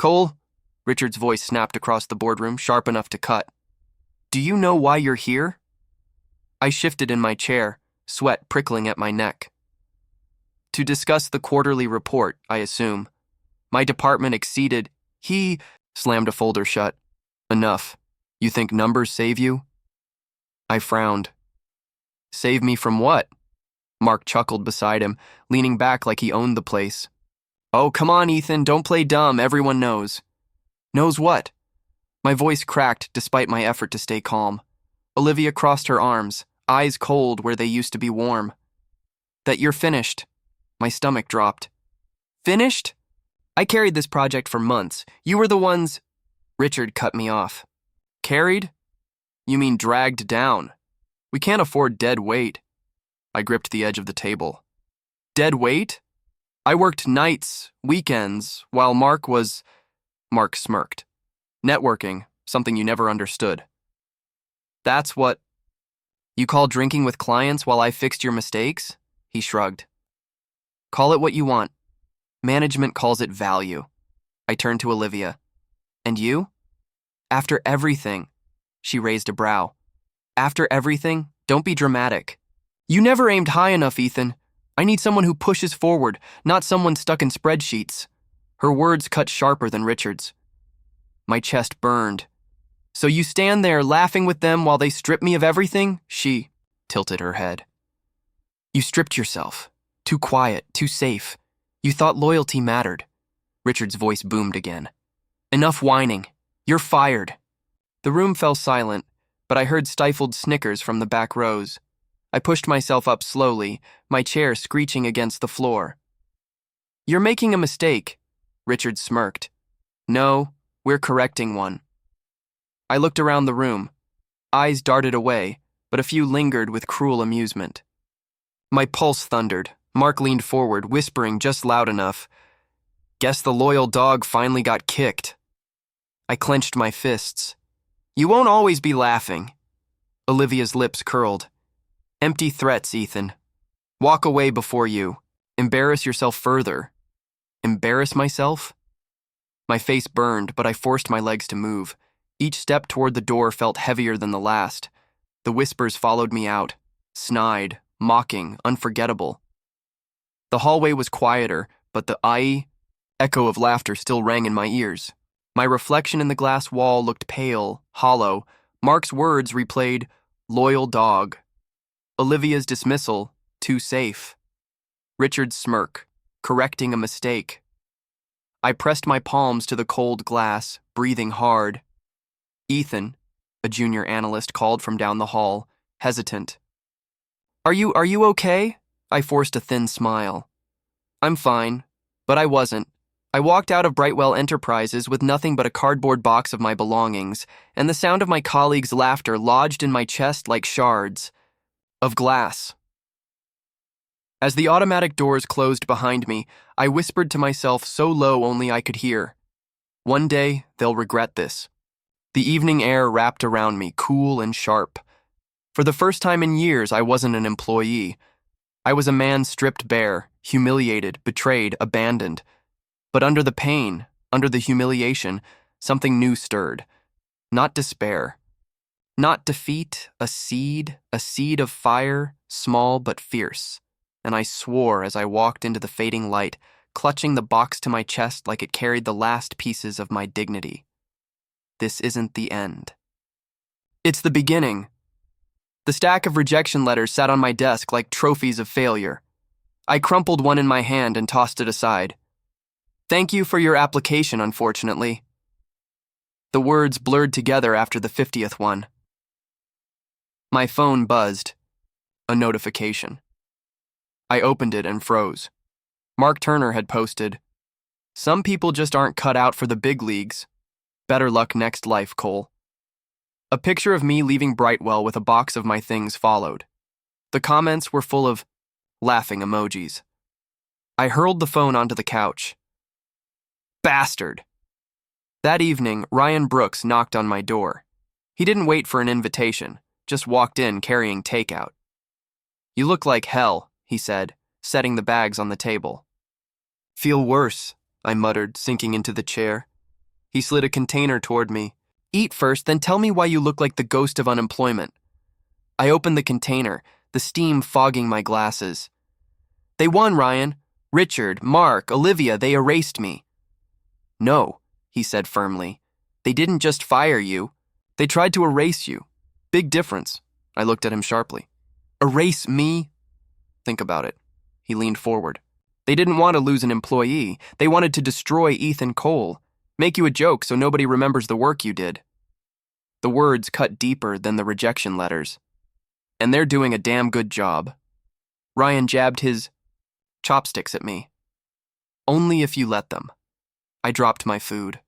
Cole, Richard's voice snapped across the boardroom, sharp enough to cut. Do you know why you're here? I shifted in my chair, sweat prickling at my neck. To discuss the quarterly report, I assume. My department exceeded. He slammed a folder shut. Enough. You think numbers save you? I frowned. Save me from what? Mark chuckled beside him, leaning back like he owned the place. Oh, come on, Ethan, don't play dumb, everyone knows. Knows what? My voice cracked despite my effort to stay calm. Olivia crossed her arms, eyes cold where they used to be warm. That you're finished. My stomach dropped. Finished? I carried this project for months. You were the ones... Richard cut me off. Carried? You mean dragged down. We can't afford dead weight. I gripped the edge of the table. Dead weight? I worked nights, weekends, while Mark smirked. Networking, something you never understood. That's what... You call drinking with clients while I fixed your mistakes? He shrugged. Call it what you want. Management calls it value. I turned to Olivia. And you? After everything. She raised a brow. After everything, don't be dramatic. You never aimed high enough, Ethan. I need someone who pushes forward, not someone stuck in spreadsheets. Her words cut sharper than Richard's. My chest burned. So you stand there laughing with them while they strip me of everything? She tilted her head. You stripped yourself. Too quiet, too safe. You thought loyalty mattered. Richard's voice boomed again. Enough whining. You're fired. The room fell silent, but I heard stifled snickers from the back rows. I pushed myself up slowly, my chair screeching against the floor. You're making a mistake, Richard smirked. No, we're correcting one. I looked around the room. Eyes darted away, but a few lingered with cruel amusement. My pulse thundered. Mark leaned forward, whispering just loud enough. Guess the loyal dog finally got kicked. I clenched my fists. You won't always be laughing. Olivia's lips curled. Empty threats, Ethan. Walk away before you. Embarrass yourself further. Embarrass myself? My face burned, but I forced my legs to move. Each step toward the door felt heavier than the last. The whispers followed me out. Snide, mocking, unforgettable. The hallway was quieter, but the echo of laughter still rang in my ears. My reflection in the glass wall looked pale, hollow. Mark's words replayed, loyal dog. Olivia's dismissal, too safe. Richard's smirk, correcting a mistake. I pressed my palms to the cold glass, breathing hard. Ethan, a junior analyst called from down the hall, hesitant. Are you okay? I forced a thin smile. I'm fine, but I wasn't. I walked out of Brightwell Enterprises with nothing but a cardboard box of my belongings, and the sound of my colleagues' laughter lodged in my chest like shards of glass. As the automatic doors closed behind me, I whispered to myself so low only I could hear. One day, they'll regret this. The evening air wrapped around me, cool and sharp. For the first time in years, I wasn't an employee. I was a man stripped bare, humiliated, betrayed, abandoned. But under the pain, under the humiliation, something new stirred. Not despair. Not defeat, a seed of fire, small but fierce. And I swore as I walked into the fading light, clutching the box to my chest like it carried the last pieces of my dignity. This isn't the end. It's the beginning. The stack of rejection letters sat on my desk like trophies of failure. I crumpled one in my hand and tossed it aside. Thank you for your application, unfortunately. The words blurred together after the 50th one. My phone buzzed. A notification. I opened it and froze. Mark Turner had posted, "Some people just aren't cut out for the big leagues. Better luck next life, Cole." A picture of me leaving Brightwell with a box of my things followed. The comments were full of laughing emojis. I hurled the phone onto the couch. Bastard! That evening, Ryan Brooks knocked on my door. He didn't wait for an invitation, just walked in carrying takeout. "You look like hell," he said, setting the bags on the table. "Feel worse," I muttered, sinking into the chair. He slid a container toward me. Eat first, then tell me why you look like the ghost of unemployment. I opened the container, the steam fogging my glasses. They won, Ryan. Richard, Mark, Olivia, they erased me. No, he said firmly. They didn't just fire you. They tried to erase you. Big difference. I looked at him sharply. Erase me? Think about it. He leaned forward. They didn't want to lose an employee. They wanted to destroy Ethan Cole. Make you a joke so nobody remembers the work you did. The words cut deeper than the rejection letters. And they're doing a damn good job. Ryan jabbed his chopsticks at me. Only if you let them. I dropped my food.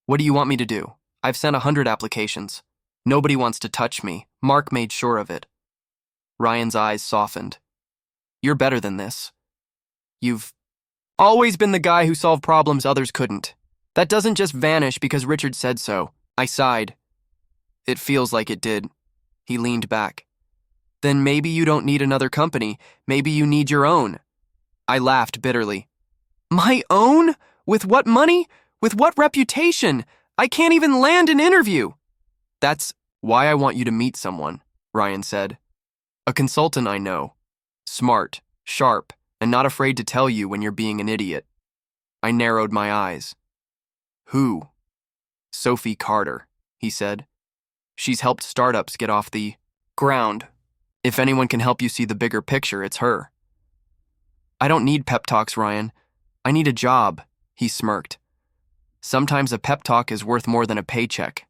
What do you want me to do? I've sent 100 applications. Nobody wants to touch me. Mark made sure of it. Ryan's eyes softened. You're better than this. You've always been the guy who solved problems others couldn't. That doesn't just vanish because Richard said so. I sighed. It feels like it did. He leaned back. Then maybe you don't need another company. Maybe you need your own. I laughed bitterly. My own? With what money? With what reputation? I can't even land an interview. That's why I want you to meet someone, Ryan said. A consultant I know. Smart, sharp, and not afraid to tell you when you're being an idiot. I narrowed my eyes. Who? Sophie Carter, he said. She's helped startups get off the ground. If anyone can help you see the bigger picture, it's her. I don't need pep talks, Ryan. I need a job, he smirked. Sometimes a pep talk is worth more than a paycheck.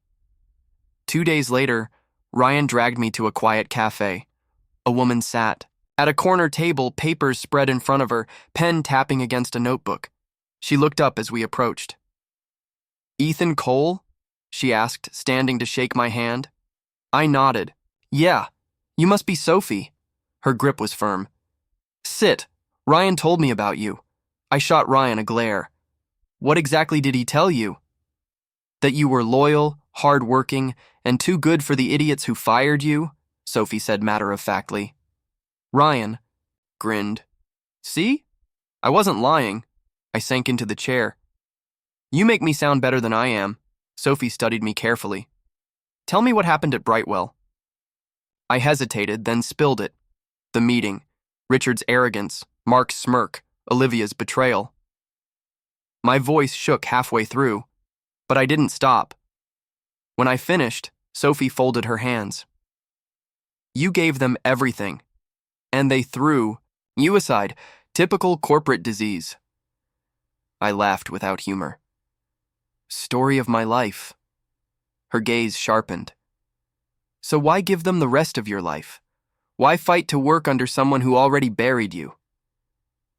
2 days later, Ryan dragged me to a quiet cafe. A woman sat. At a corner table, papers spread in front of her, pen tapping against a notebook. She looked up as we approached. Ethan Cole? She asked, standing to shake my hand. I nodded. Yeah, you must be Sophie. Her grip was firm. Sit. Ryan told me about you. I shot Ryan a glare. What exactly did he tell you? That you were loyal, hard-working, and too good for the idiots who fired you, Sophie said matter-of-factly. Ryan grinned. See? I wasn't lying. I sank into the chair. You make me sound better than I am. Sophie studied me carefully. Tell me what happened at Brightwell. I hesitated, then spilled it. The meeting, Richard's arrogance, Mark's smirk, Olivia's betrayal. My voice shook halfway through, but I didn't stop. When I finished, Sophie folded her hands. You gave them everything, and they threw you aside. Typical corporate disease. I laughed without humor. Story of my life. Her gaze sharpened. So why give them the rest of your life? Why fight to work under someone who already buried you?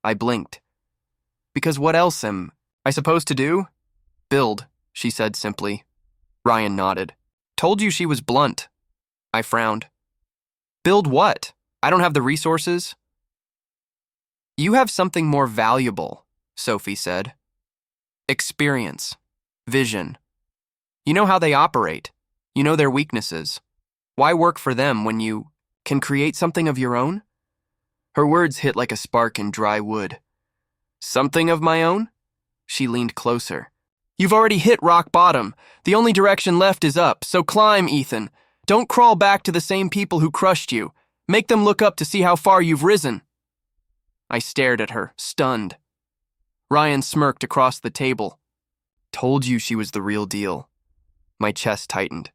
I blinked. Because what else am I supposed to do? Build, she said simply. Ryan nodded. Told you she was blunt. I frowned. Build what? I don't have the resources. You have something more valuable, Sophie said. Experience. Vision. You know how they operate. You know their weaknesses. Why work for them when you can create something of your own? Her words hit like a spark in dry wood. Something of my own? She leaned closer. You've already hit rock bottom. The only direction left is up, so climb, Ethan. Don't crawl back to the same people who crushed you. Make them look up to see how far you've risen. I stared at her, stunned. Ryan smirked across the table. Told you she was the real deal. My chest tightened.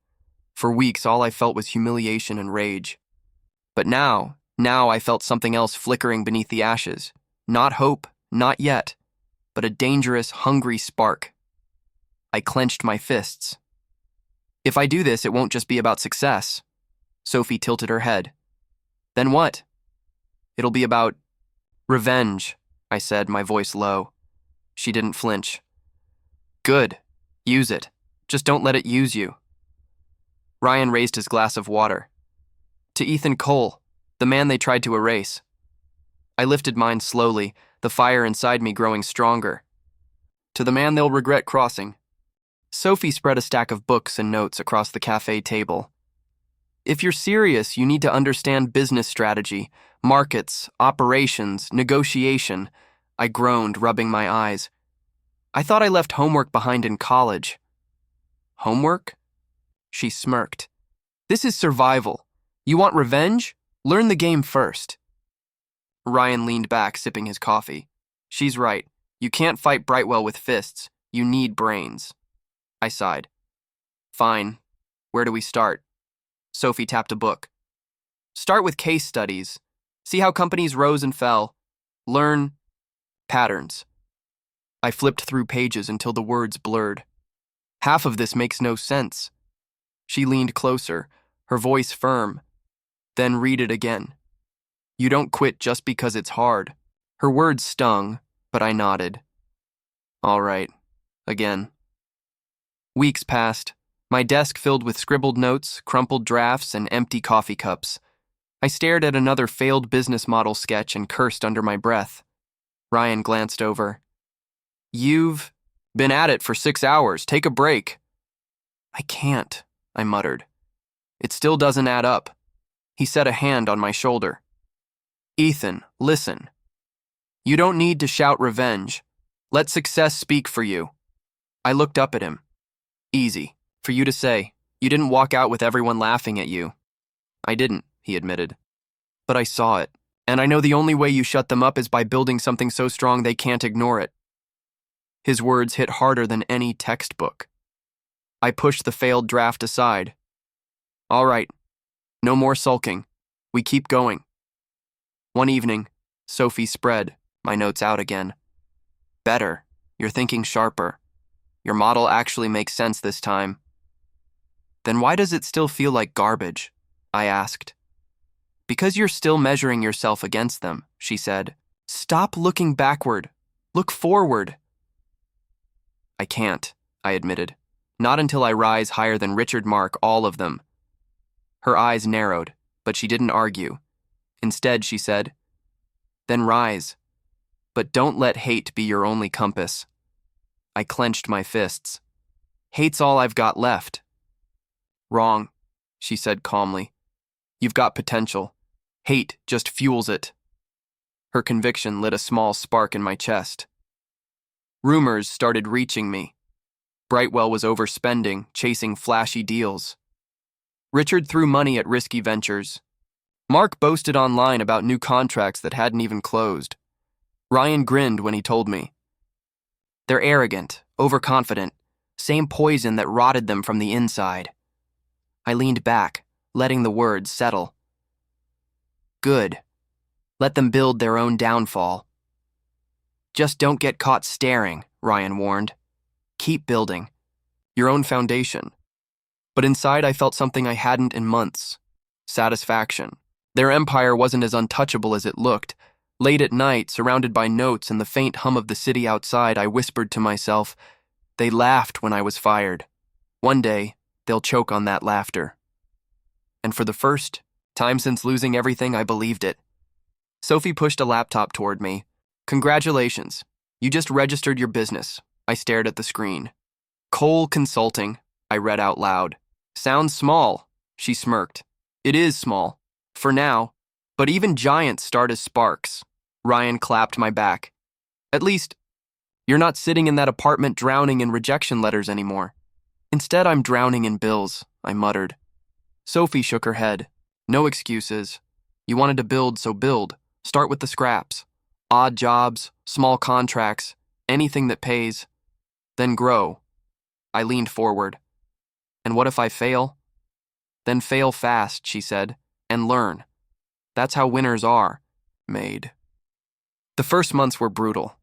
For weeks, all I felt was humiliation and rage. But now I felt something else flickering beneath the ashes. Not hope, not yet, but a dangerous, hungry spark. I clenched my fists. If I do this, it won't just be about success. Sophie tilted her head. Then what? It'll be about revenge, I said, my voice low. She didn't flinch. Good. Use it. Just don't let it use you. Ryan raised his glass of water. To Ethan Cole, the man they tried to erase. I lifted mine slowly, the fire inside me growing stronger. To the man they'll regret crossing. Sophie spread a stack of books and notes across the cafe table. If you're serious, you need to understand business strategy, markets, operations, negotiation. I groaned, rubbing my eyes. I thought I left homework behind in college. Homework? She smirked. This is survival. You want revenge? Learn the game first. Ryan leaned back, sipping his coffee. She's right. You can't fight Brightwell with fists. You need brains. I sighed. Fine. Where do we start? Sophie tapped a book. Start with case studies. See how companies rose and fell. Learn patterns. I flipped through pages until the words blurred. Half of this makes no sense. She leaned closer, her voice firm. Then read it again. You don't quit just because it's hard. Her words stung, but I nodded. All right. Again. Weeks passed, my desk filled with scribbled notes, crumpled drafts, and empty coffee cups. I stared at another failed business model sketch and cursed under my breath. Ryan glanced over. You've been at it for 6 hours. Take a break. I can't, I muttered. It still doesn't add up. He set a hand on my shoulder. Ethan, listen. You don't need to shout revenge. Let success speak for you. I looked up at him. Easy, for you to say. You didn't walk out with everyone laughing at you. I didn't, he admitted. But I saw it, and I know the only way you shut them up is by building something so strong they can't ignore it. His words hit harder than any textbook. I pushed the failed draft aside. All right, no more sulking. We keep going. One evening, Sophie spread my notes out again. Better. You're thinking sharper. Your model actually makes sense this time. Then why does it still feel like garbage? I asked. Because you're still measuring yourself against them, she said. Stop looking backward. Look forward. I can't, I admitted. Not until I rise higher than Richard Mark, all of them. Her eyes narrowed, but she didn't argue. Instead, she said, then rise. But don't let hate be your only compass. I clenched my fists. Hate's all I've got left. Wrong, she said calmly. You've got potential. Hate just fuels it. Her conviction lit a small spark in my chest. Rumors started reaching me. Brightwell was overspending, chasing flashy deals. Richard threw money at risky ventures. Mark boasted online about new contracts that hadn't even closed. Ryan grinned when he told me. They're arrogant, overconfident, same poison that rotted them from the inside. I leaned back, letting the words settle. Good. Let them build their own downfall. Just don't get caught staring, Ryan warned. Keep building. Your own foundation. But inside I felt something I hadn't in months. Satisfaction. Their empire wasn't as untouchable as it looked. Late at night, surrounded by notes and the faint hum of the city outside, I whispered to myself, they laughed when I was fired. One day, they'll choke on that laughter. And for the first time since losing everything, I believed it. Sophie pushed a laptop toward me. Congratulations. You just registered your business. I stared at the screen. Cole Consulting, I read out loud. Sounds small, she smirked. It is small. For now. But even giants start as sparks. Ryan clapped my back. At least, you're not sitting in that apartment drowning in rejection letters anymore. Instead, I'm drowning in bills, I muttered. Sophie shook her head. No excuses. You wanted to build, so build. Start with the scraps. Odd jobs, small contracts, anything that pays. Then grow. I leaned forward. And what if I fail? Then fail fast, she said, and learn. That's how winners are made. The first months were brutal.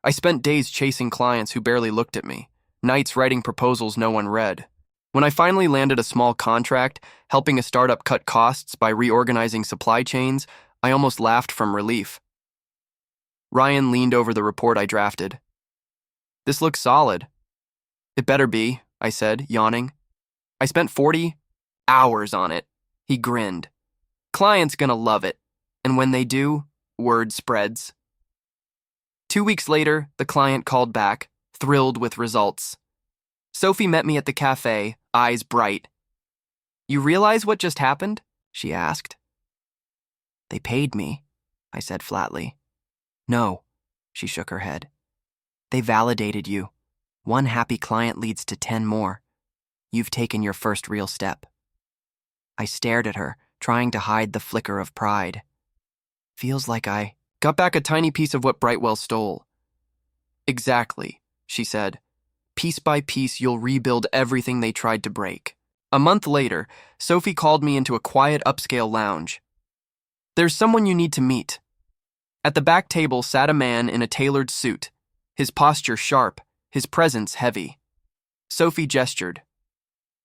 I spent days chasing clients who barely looked at me, nights writing proposals no one read. When I finally landed a small contract, helping a startup cut costs by reorganizing supply chains, I almost laughed from relief. Ryan leaned over the report I drafted. This looks solid. It better be, I said, yawning. I spent 40 hours on it. He grinned. Client's gonna love it. And when they do, word spreads. 2 weeks later, the client called back, thrilled with results. Sophie met me at the cafe, eyes bright. You realize what just happened? She asked. They paid me, I said flatly. No, she shook her head. They validated you. One happy client leads to 10 more. You've taken your first real step. I stared at her, trying to hide the flicker of pride. Feels like I got back a tiny piece of what Brightwell stole. Exactly, she said. Piece by piece, you'll rebuild everything they tried to break. A month later, Sophie called me into a quiet upscale lounge. There's someone you need to meet. At the back table sat a man in a tailored suit, his posture sharp, his presence heavy. Sophie gestured.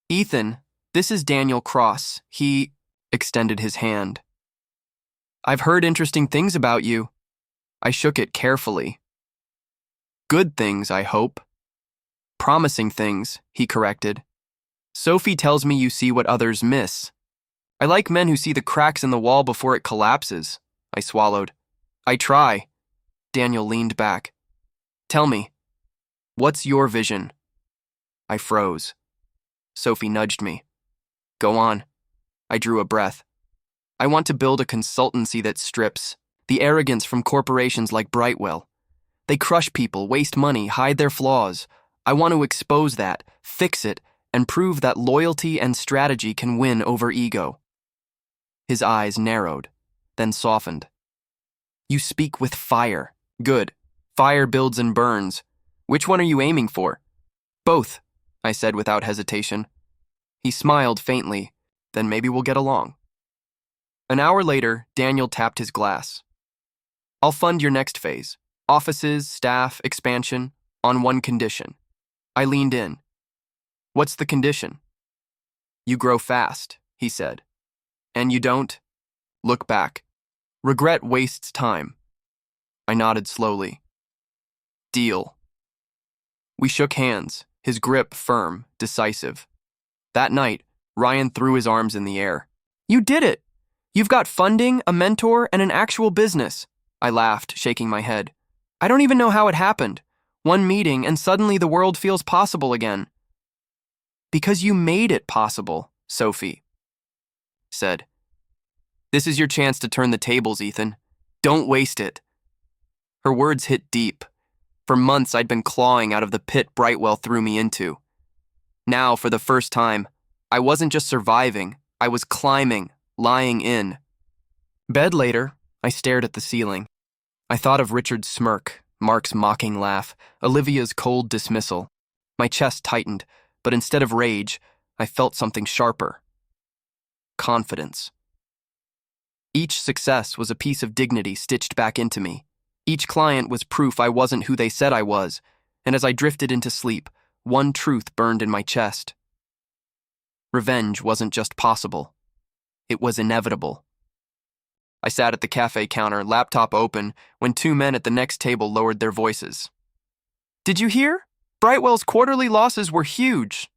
Ethan, this is Daniel Cross. He extended his hand. I've heard interesting things about you. I shook it carefully. Good things, I hope. Promising things, he corrected. Sophie tells me you see what others miss. I like men who see the cracks in the wall before it collapses. I swallowed. I try. Daniel leaned back. Tell me, what's your vision? I froze. Sophie nudged me. Go on. I drew a breath. I want to build a consultancy that strips the arrogance from corporations like Brightwell. They crush people, waste money, hide their flaws. I want to expose that, fix it, and prove that loyalty and strategy can win over ego. His eyes narrowed, then softened. You speak with fire. Good. Fire builds and burns. Which one are you aiming for? Both, I said without hesitation. He smiled faintly. Then maybe we'll get along. An hour later, Daniel tapped his glass. I'll fund your next phase. Offices, staff, expansion, on one condition. I leaned in. What's the condition? You grow fast, he said. And you don't? Look back. Regret wastes time. I nodded slowly. Deal. We shook hands, his grip firm, decisive. That night, Ryan threw his arms in the air. You did it! You've got funding, a mentor, and an actual business. I laughed, shaking my head. I don't even know how it happened. One meeting, and suddenly the world feels possible again. Because you made it possible, Sophie said. This is your chance to turn the tables, Ethan. Don't waste it. Her words hit deep. For months, I'd been clawing out of the pit Brightwell threw me into. Now, for the first time, I wasn't just surviving, I was climbing, lying in. Bed later, I stared at the ceiling. I thought of Richard's smirk, Mark's mocking laugh, Olivia's cold dismissal. My chest tightened, but instead of rage, I felt something sharper. Confidence. Each success was a piece of dignity stitched back into me. Each client was proof I wasn't who they said I was, and as I drifted into sleep, one truth burned in my chest. Revenge wasn't just possible. It was inevitable. I sat at the cafe counter, laptop open, when two men at the next table lowered their voices. Did you hear? Brightwell's quarterly losses were huge.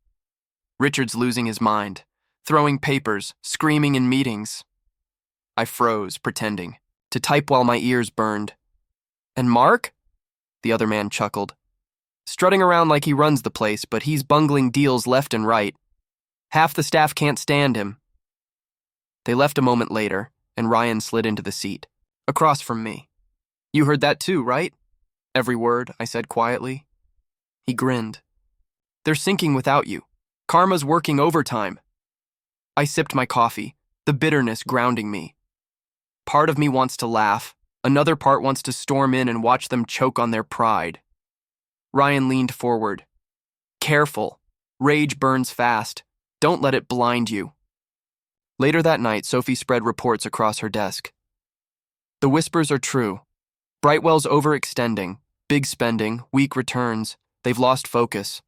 Richard's losing his mind, throwing papers, screaming in meetings. I froze, pretending, to type while my ears burned. And Mark? The other man chuckled. Strutting around like he runs the place, but he's bungling deals left and right. Half the staff can't stand him. They left a moment later, and Ryan slid into the seat, across from me. You heard that too, right? Every word, I said quietly. He grinned. They're sinking without you. Karma's working overtime. I sipped my coffee, the bitterness grounding me. Part of me wants to laugh. Another part wants to storm in and watch them choke on their pride. Ryan leaned forward. Careful. Rage burns fast. Don't let it blind you. Later that night, Sophie spread reports across her desk. The whispers are true. Brightwell's overextending, big spending, weak returns. They've lost focus.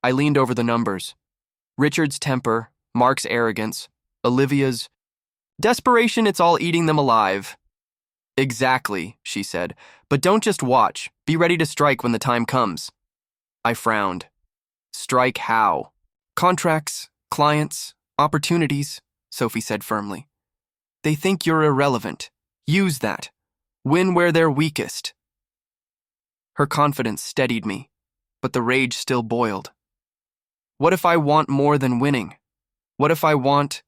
I leaned over the numbers. Richard's temper, Mark's arrogance, Olivia's desperation, it's all eating them alive. Exactly, she said, but don't just watch. Be ready to strike when the time comes. I frowned. Strike how? Contracts, clients, opportunities, Sophie said firmly. They think you're irrelevant. Use that. Win where they're weakest. Her confidence steadied me, but the rage still boiled. What if I want more than winning? What if I want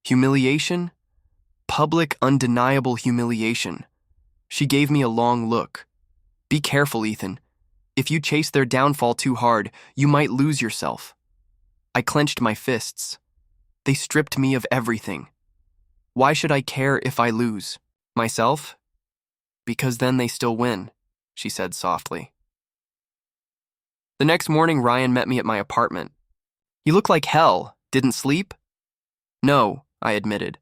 humiliation? Public, undeniable humiliation. She gave me a long look. Be careful, Ethan. If you chase their downfall too hard, you might lose yourself. I clenched my fists. They stripped me of everything. Why should I care if I lose? Myself? Because then they still win, she said softly. The next morning, Ryan met me at my apartment. You look like hell. Didn't sleep? No, I admitted.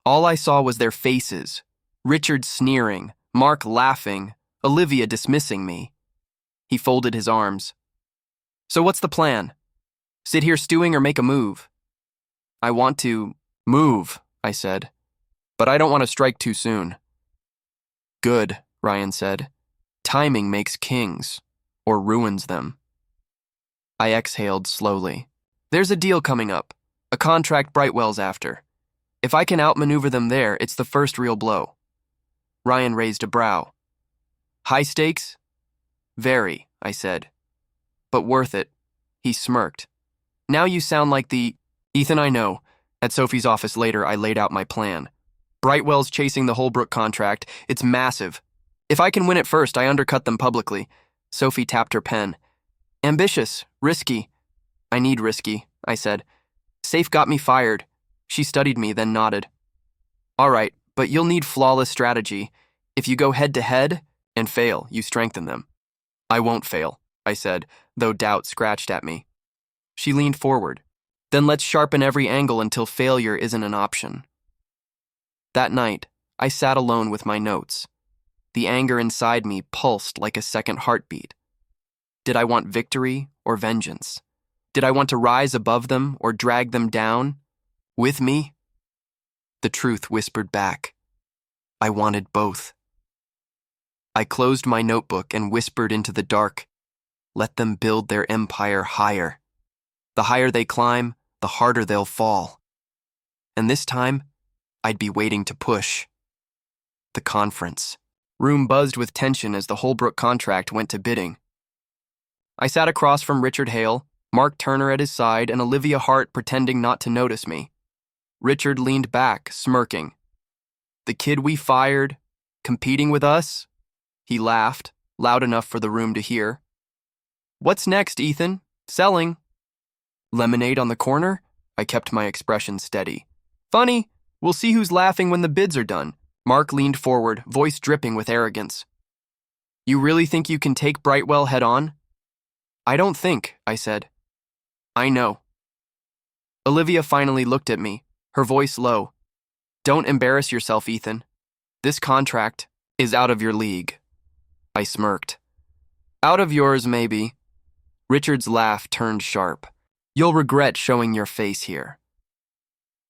All I saw was their faces. Richard sneering, Mark laughing, Olivia dismissing me. He folded his arms. So what's the plan? Sit here stewing or make a move? I want to move, I said, but I don't want to strike too soon. Good, Ryan said. Timing makes kings, or ruins them. I exhaled slowly. There's a deal coming up, a contract Brightwell's after. If I can outmaneuver them there, it's the first real blow. Ryan raised a brow. High stakes? Very, I said. But worth it. He smirked. Now you sound like the... Ethan, I know. At Sophie's office later, I laid out my plan. Brightwell's chasing the Holbrook contract. It's massive. If I can win it first, I undercut them publicly. Sophie tapped her pen. Ambitious, risky. I need risky, I said. Safe got me fired. She studied me, then nodded. All right, but you'll need flawless strategy. If you go head-to-head and fail, you strengthen them. I won't fail, I said, though doubt scratched at me. She leaned forward. Then let's sharpen every angle until failure isn't an option. That night, I sat alone with my notes. The anger inside me pulsed like a second heartbeat. Did I want victory or vengeance? Did I want to rise above them or drag them down? With me? The truth whispered back. I wanted both. I closed my notebook and whispered into the dark. Let them build their empire higher. The higher they climb, the harder they'll fall. And this time, I'd be waiting to push. The conference. Room buzzed with tension as the Holbrook contract went to bidding. I sat across from Richard Hale, Mark Turner at his side, and Olivia Hart pretending not to notice me. Richard leaned back, smirking. The kid we fired, competing with us? He laughed, loud enough for the room to hear. What's next, Ethan? Selling. Lemonade on the corner? I kept my expression steady. Funny, we'll see who's laughing when the bids are done. Mark leaned forward, voice dripping with arrogance. You really think you can take Brightwell head on? I don't think, I said. I know. Olivia finally looked at me, her voice low. Don't embarrass yourself, Ethan. This contract is out of your league. I smirked. Out of yours, maybe. Richard's laugh turned sharp. You'll regret showing your face here.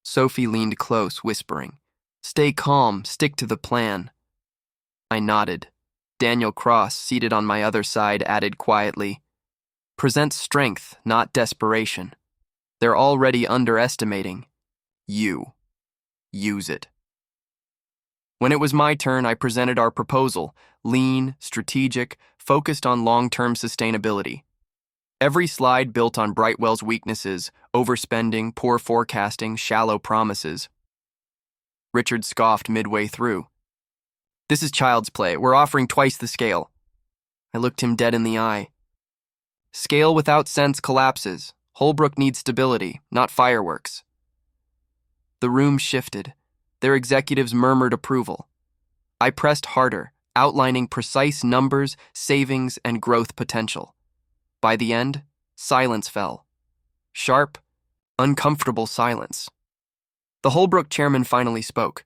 Sophie leaned close, whispering, Stay calm, stick to the plan. I nodded. Daniel Cross, seated on my other side, added quietly, Present strength, not desperation. They're already underestimating you. Use it. When it was my turn, I presented our proposal, lean, strategic, focused on long-term sustainability. Every slide built on Brightwell's weaknesses, overspending, poor forecasting, shallow promises. Richard scoffed midway through. This is child's play. We're offering twice the scale. I looked him dead in the eye. Scale without sense collapses. Holbrook needs stability, not fireworks. The room shifted. Their executives murmured approval. I pressed harder, outlining precise numbers, savings, and growth potential. By the end, silence fell. Sharp, uncomfortable silence. The Holbrook chairman finally spoke.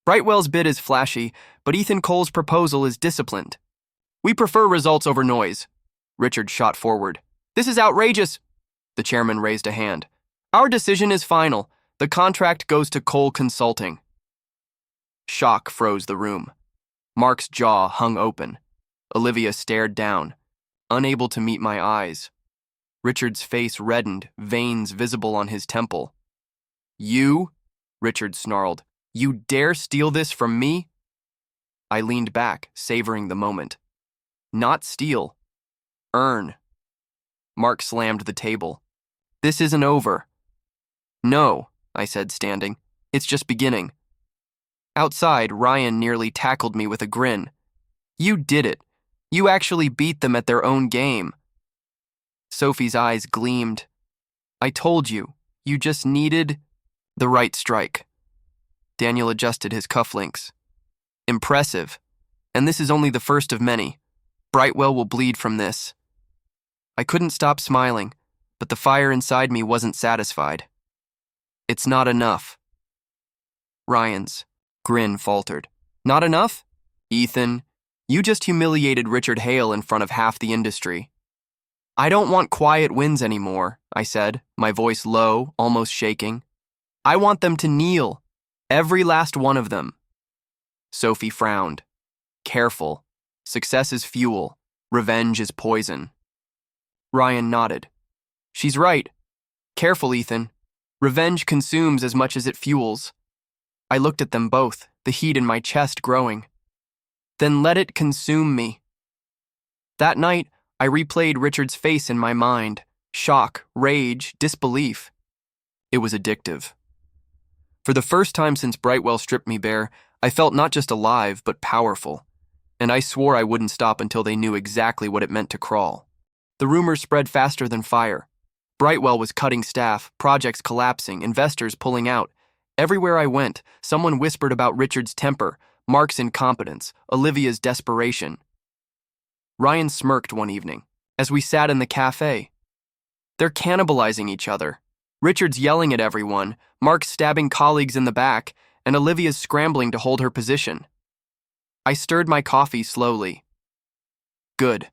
Brightwell's bid is flashy, but Ethan Cole's proposal is disciplined. We prefer results over noise. Richard shot forward. This is outrageous. The chairman raised a hand. Our decision is final. The contract goes to Cole Consulting. Shock froze the room. Mark's jaw hung open. Olivia stared down, unable to meet my eyes. Richard's face reddened, veins visible on his temple. You? Richard snarled. You dare steal this from me? I leaned back, savoring the moment. Not steal. Earn. Mark slammed the table. This isn't over. No, I said, standing. It's just beginning. Outside, Ryan nearly tackled me with a grin. You did it. You actually beat them at their own game. Sophie's eyes gleamed. I told you, you just needed the right strike. Daniel adjusted his cufflinks. Impressive. And this is only the first of many. Brightwell will bleed from this. I couldn't stop smiling, but the fire inside me wasn't satisfied. It's not enough. Ryan's grin faltered. Not enough? Ethan, you just humiliated Richard Hale in front of half the industry. I don't want quiet wins anymore, I said, my voice low, almost shaking. I want them to kneel. Every last one of them. Sophie frowned. Careful. Success is fuel. Revenge is poison. Ryan nodded. She's right. Careful, Ethan. Revenge consumes as much as it fuels. I looked at them both, the heat in my chest growing. Then let it consume me. That night, I replayed Richard's face in my mind. Shock, rage, disbelief. It was addictive. For the first time since Brightwell stripped me bare, I felt not just alive, but powerful. And I swore I wouldn't stop until they knew exactly what it meant to crawl. The rumors spread faster than fire. Brightwell was cutting staff, projects collapsing, investors pulling out. Everywhere I went, someone whispered about Richard's temper, Mark's incompetence, Olivia's desperation. Ryan smirked one evening, as we sat in the cafe. They're cannibalizing each other. Richard's yelling at everyone, Mark's stabbing colleagues in the back, and Olivia's scrambling to hold her position. I stirred my coffee slowly. Good.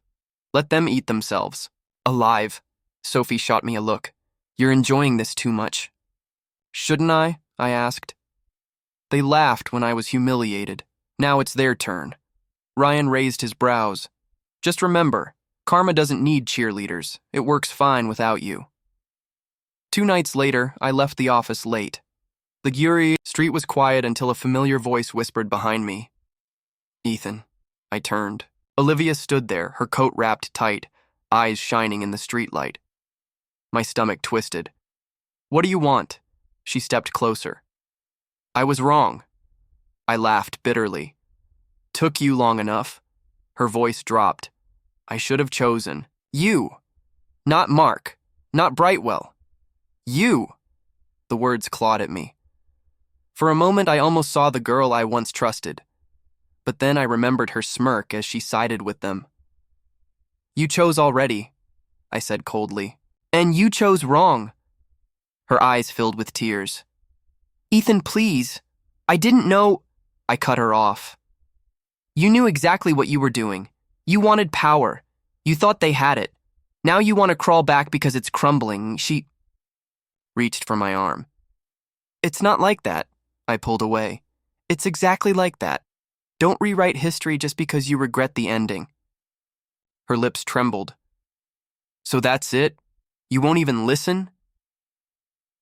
Let them eat themselves. Alive. Sophie shot me a look. You're enjoying this too much. Shouldn't I? I asked. They laughed when I was humiliated. Now it's their turn. Ryan raised his brows. Just remember, karma doesn't need cheerleaders. It works fine without you. 2 nights later, I left the office late. The Guri street was quiet until a familiar voice whispered behind me. Ethan. I turned. Olivia stood there, her coat wrapped tight, eyes shining in the streetlight. My stomach twisted. What do you want? She stepped closer. I was wrong. I laughed bitterly. Took you long enough. Her voice dropped. I should have chosen you. Not Mark. Not Brightwell. You. The words clawed at me. For a moment, I almost saw the girl I once trusted. But then I remembered her smirk as she sided with them. You chose already, I said coldly. And you chose wrong. Her eyes filled with tears. Ethan, please. I didn't know. I cut her off. You knew exactly what you were doing. You wanted power. You thought they had it. Now you want to crawl back because it's crumbling. She reached for my arm. It's not like that. I pulled away. It's exactly like that. Don't rewrite history just because you regret the ending. Her lips trembled. So that's it? You won't even listen?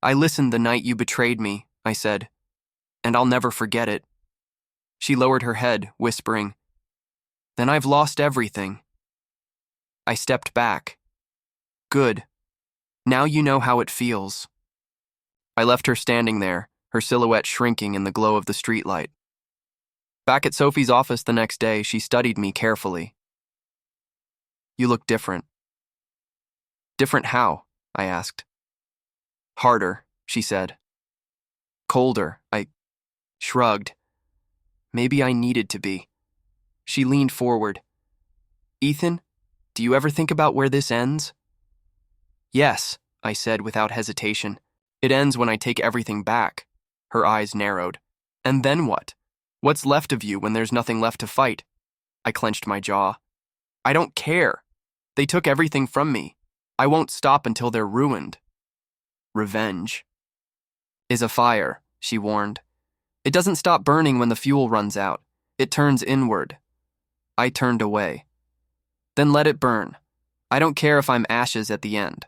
I listened the night you betrayed me, I said, and I'll never forget it. She lowered her head, whispering, Then I've lost everything. I stepped back. Good. Now you know how it feels. I left her standing there, her silhouette shrinking in the glow of the streetlight. Back at Sophie's office the next day, she studied me carefully. You look different. Different how? I asked. Harder, she said. Colder, I shrugged. Maybe I needed to be. She leaned forward. Ethan, do you ever think about where this ends? Yes, I said without hesitation. It ends when I take everything back. Her eyes narrowed. And then what? What's left of you when there's nothing left to fight? I clenched my jaw. I don't care. They took everything from me. I won't stop until they're ruined. Revenge is a fire, she warned. It doesn't stop burning when the fuel runs out. It turns inward. I turned away. Then let it burn. I don't care if I'm ashes at the end.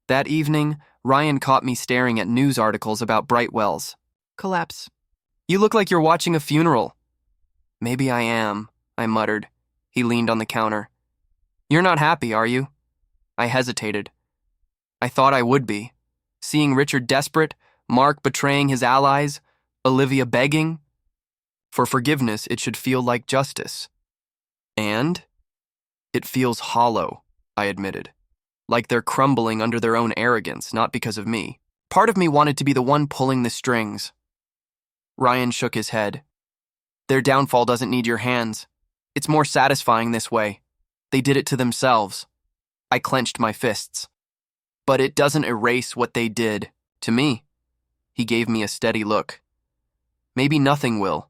That evening, Ryan caught me staring at news articles about Brightwell's collapse. You look like you're watching a funeral. Maybe I am, I muttered. He leaned on the counter. You're not happy, are you? I hesitated. I thought I would be. Seeing Richard desperate, Mark betraying his allies, Olivia begging. For forgiveness, it should feel like justice. And? It feels hollow, I admitted. Like they're crumbling under their own arrogance, not because of me. Part of me wanted to be the one pulling the strings. Ryan shook his head. Their downfall doesn't need your hands. It's more satisfying this way. They did it to themselves. I clenched my fists. But it doesn't erase what they did to me. He gave me a steady look. Maybe nothing will.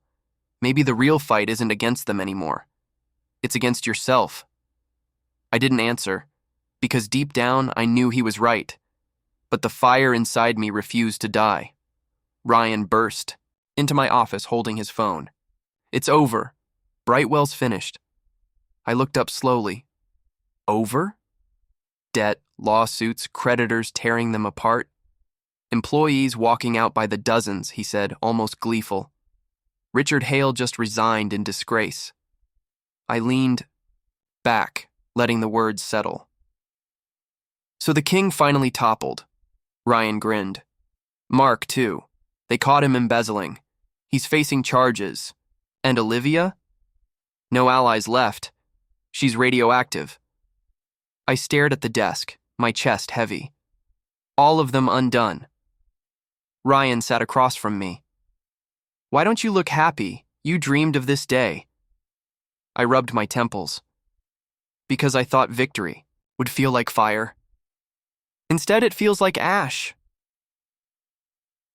Maybe the real fight isn't against them anymore. It's against yourself. I didn't answer, because deep down I knew he was right. But the fire inside me refused to die. Ryan burst into my office holding his phone. It's over. Brightwell's finished. I looked up slowly. Over? Debt, lawsuits, creditors tearing them apart. Employees walking out by the dozens, he said, almost gleeful. Richard Hale just resigned in disgrace. I leaned back, letting the words settle. So the king finally toppled. Ryan grinned. Mark, too. They caught him embezzling. He's facing charges. And Olivia? No allies left. She's radioactive. I stared at the desk, my chest heavy. All of them undone. Ryan sat across from me. Why don't you look happy? You dreamed of this day. I rubbed my temples. Because I thought victory would feel like fire. Instead, it feels like ash.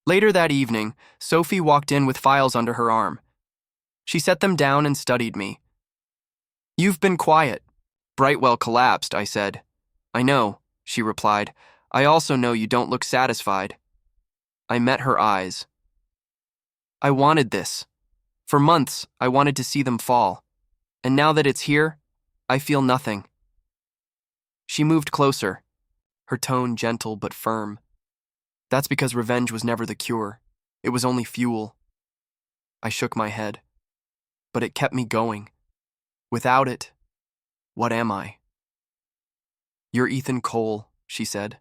Later that evening, Sophie walked in with files under her arm. She set them down and studied me. You've been quiet. Brightwell collapsed, I said. I know, she replied. I also know you don't look satisfied. I met her eyes. I wanted this. For months, I wanted to see them fall. And now that it's here, I feel nothing. She moved closer, her tone gentle but firm. That's because revenge was never the cure. It was only fuel. I shook my head. But it kept me going. Without it, what am I? You're Ethan Cole, she said.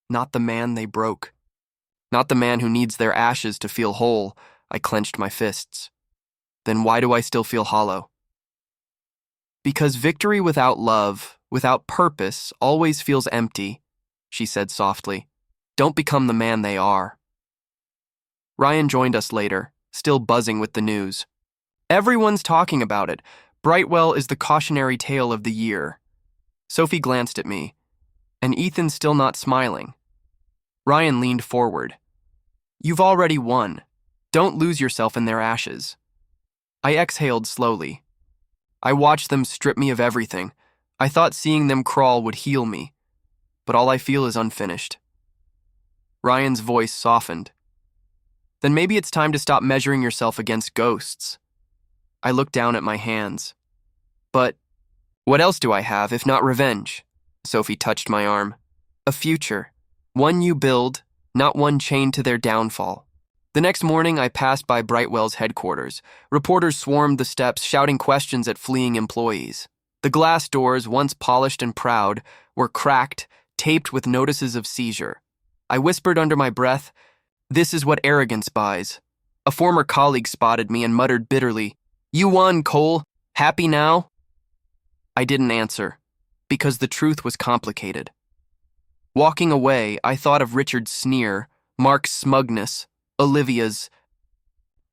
Not the man they broke. Not the man who needs their ashes to feel whole. I clenched my fists. Then why do I still feel hollow? Because victory without love, without purpose, always feels empty, she said softly. Don't become the man they are. Ryan joined us later, still buzzing with the news. Everyone's talking about it. Brightwell is the cautionary tale of the year. Sophie glanced at me, and Ethan's still not smiling. Ryan leaned forward. You've already won. Don't lose yourself in their ashes. I exhaled slowly. I watched them strip me of everything. I thought seeing them crawl would heal me, but all I feel is unfinished. Ryan's voice softened. Then maybe it's time to stop measuring yourself against ghosts. I looked down at my hands. But what else do I have if not revenge? Sophie touched my arm. A future. One you build, not one chained to their downfall. The next morning, I passed by Brightwell's headquarters. Reporters swarmed the steps, shouting questions at fleeing employees. The glass doors, once polished and proud, were cracked, taped with notices of seizure. I whispered under my breath, "This is what arrogance buys." A former colleague spotted me and muttered bitterly, "You won, Cole. Happy now?" I didn't answer, because the truth was complicated. Walking away, I thought of Richard's sneer, Mark's smugness, Olivia's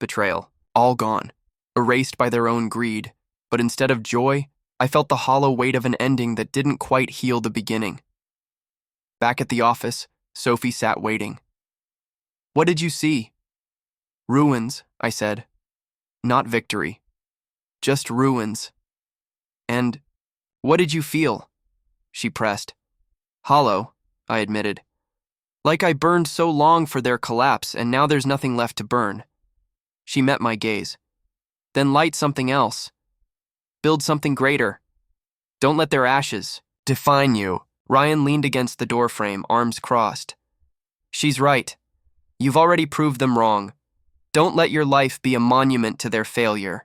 betrayal, all gone, erased by their own greed. But instead of joy, I felt the hollow weight of an ending that didn't quite heal the beginning. Back at the office, Sophie sat waiting. What did you see? Ruins, I said. Not victory. Just ruins. And what did you feel? She pressed. Hollow, I admitted. Like I burned so long for their collapse and now there's nothing left to burn. She met my gaze. Then light something else. Build something greater. Don't let their ashes define you. Ryan leaned against the doorframe, arms crossed. She's right. You've already proved them wrong. Don't let your life be a monument to their failure.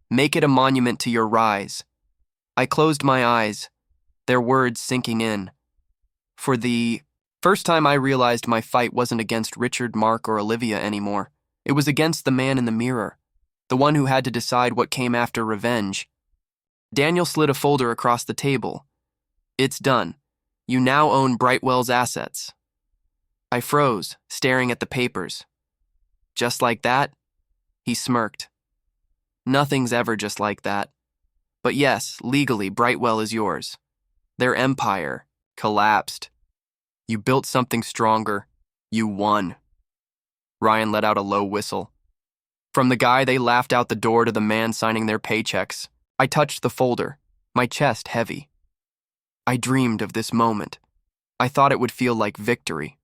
Make it a monument to your rise. I closed my eyes, their words sinking in. For the first time I realized my fight wasn't against Richard, Mark, or Olivia anymore. It was against the man in the mirror, the one who had to decide what came after revenge. Daniel slid a folder across the table. It's done. You now own Brightwell's assets. I froze, staring at the papers. Just like that? He smirked. Nothing's ever just like that. But yes, legally, Brightwell is yours. Their empire collapsed. You built something stronger. You won. Ryan let out a low whistle. From the guy they laughed out the door to the man signing their paychecks, I touched the folder, my chest heavy. I dreamed of this moment. I thought it would feel like victory.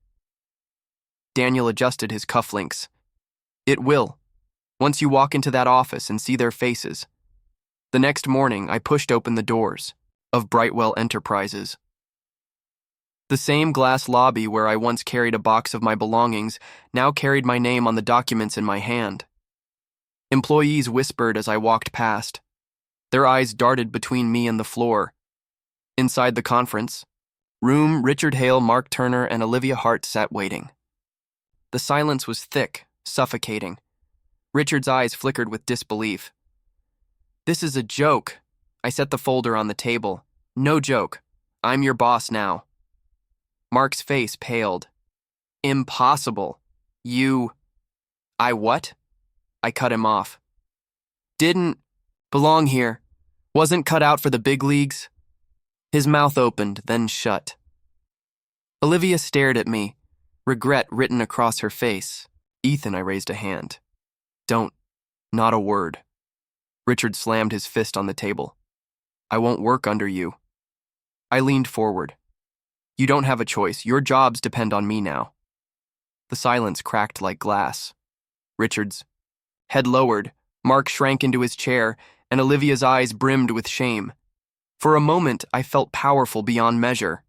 Daniel adjusted his cufflinks. It will, once you walk into that office and see their faces. The next morning, I pushed open the doors of Brightwell Enterprises. The same glass lobby where I once carried a box of my belongings now carried my name on the documents in my hand. Employees whispered as I walked past. Their eyes darted between me and the floor. Inside the conference room, Richard Hale, Mark Turner, and Olivia Hart sat waiting. The silence was thick, suffocating. Richard's eyes flickered with disbelief. This is a joke. I set the folder on the table. No joke. I'm your boss now. Mark's face paled. Impossible. I what? I cut him off. Didn't belong here. Wasn't cut out for the big leagues. His mouth opened, then shut. Olivia stared at me, regret written across her face. Ethan, I raised a hand. Don't. Not a word. Richard slammed his fist on the table. I won't work under you. I leaned forward. You don't have a choice. Your jobs depend on me now. The silence cracked like glass. Richard's head lowered, Mark shrank into his chair, and Olivia's eyes brimmed with shame. For a moment, I felt powerful beyond measure.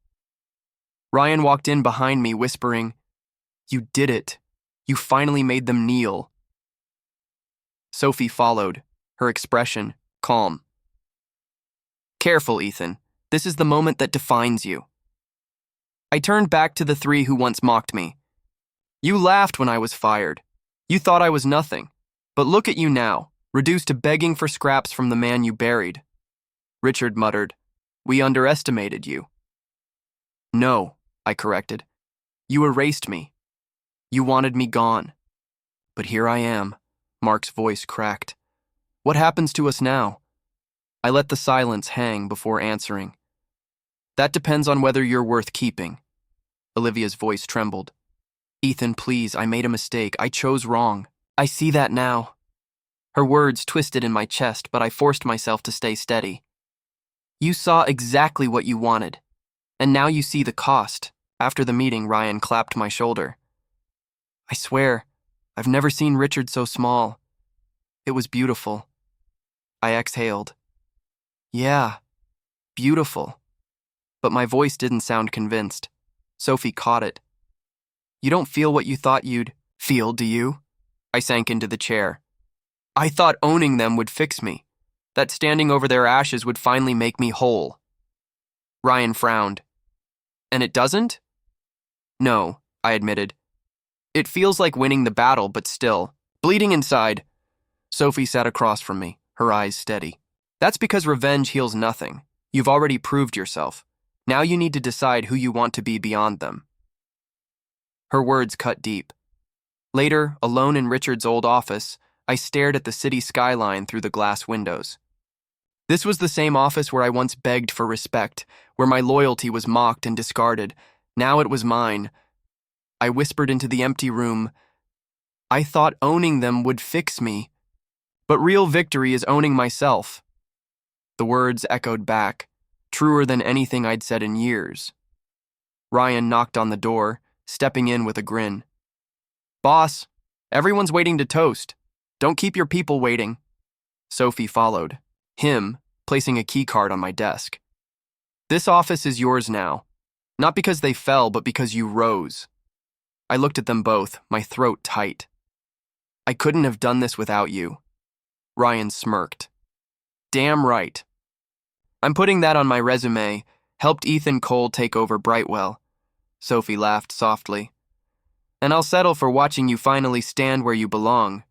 Ryan walked in behind me, whispering, You did it. You finally made them kneel. Sophie followed, her expression calm. Careful, Ethan. This is the moment that defines you. I turned back to the three who once mocked me. You laughed when I was fired. You thought I was nothing. But look at you now, reduced to begging for scraps from the man you buried. Richard muttered, We underestimated you. No, I corrected. You erased me. You wanted me gone. But here I am. Mark's voice cracked. What happens to us now? I let the silence hang before answering. That depends on whether you're worth keeping. Olivia's voice trembled. Ethan, please, I made a mistake. I chose wrong. I see that now. Her words twisted in my chest, but I forced myself to stay steady. You saw exactly what you wanted, and now you see the cost. After the meeting, Ryan clapped my shoulder. I swear, I've never seen Richard so small. It was beautiful. I exhaled. Yeah, beautiful. But my voice didn't sound convinced. Sophie caught it. You don't feel what you thought you'd feel, do you? I sank into the chair. I thought owning them would fix me, that standing over their ashes would finally make me whole. Ryan frowned. And it doesn't? No, I admitted. It feels like winning the battle, but still, bleeding inside. Sophie sat across from me, her eyes steady. That's because revenge heals nothing. You've already proved yourself. Now you need to decide who you want to be beyond them. Her words cut deep. Later, alone in Richard's old office, I stared at the city skyline through the glass windows. This was the same office where I once begged for respect, where my loyalty was mocked and discarded. Now it was mine. I whispered into the empty room, I thought owning them would fix me. But real victory is owning myself. The words echoed back, truer than anything I'd said in years. Ryan knocked on the door, stepping in with a grin. Boss, everyone's waiting to toast. Don't keep your people waiting. Sophie followed, him placing a key card on my desk. This office is yours now, not because they fell, but because you rose. I looked at them both, my throat tight. I couldn't have done this without you. Ryan smirked. Damn right. I'm putting that on my resume. Helped Ethan Cole take over Brightwell. Sophie laughed softly. And I'll settle for watching you finally stand where you belong.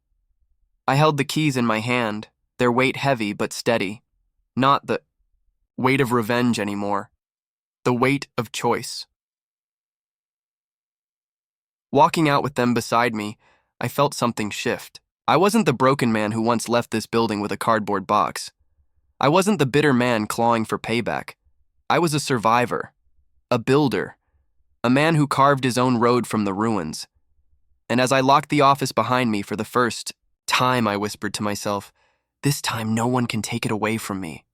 I held the keys in my hand, their weight heavy but steady. Not the weight of revenge anymore. The weight of choice. Walking out with them beside me, I felt something shift. I wasn't the broken man who once left this building with a cardboard box. I wasn't the bitter man clawing for payback. I was a survivor, a builder, a man who carved his own road from the ruins. And as I locked the office behind me for the first time, I whispered to myself, "This time no one can take it away from me."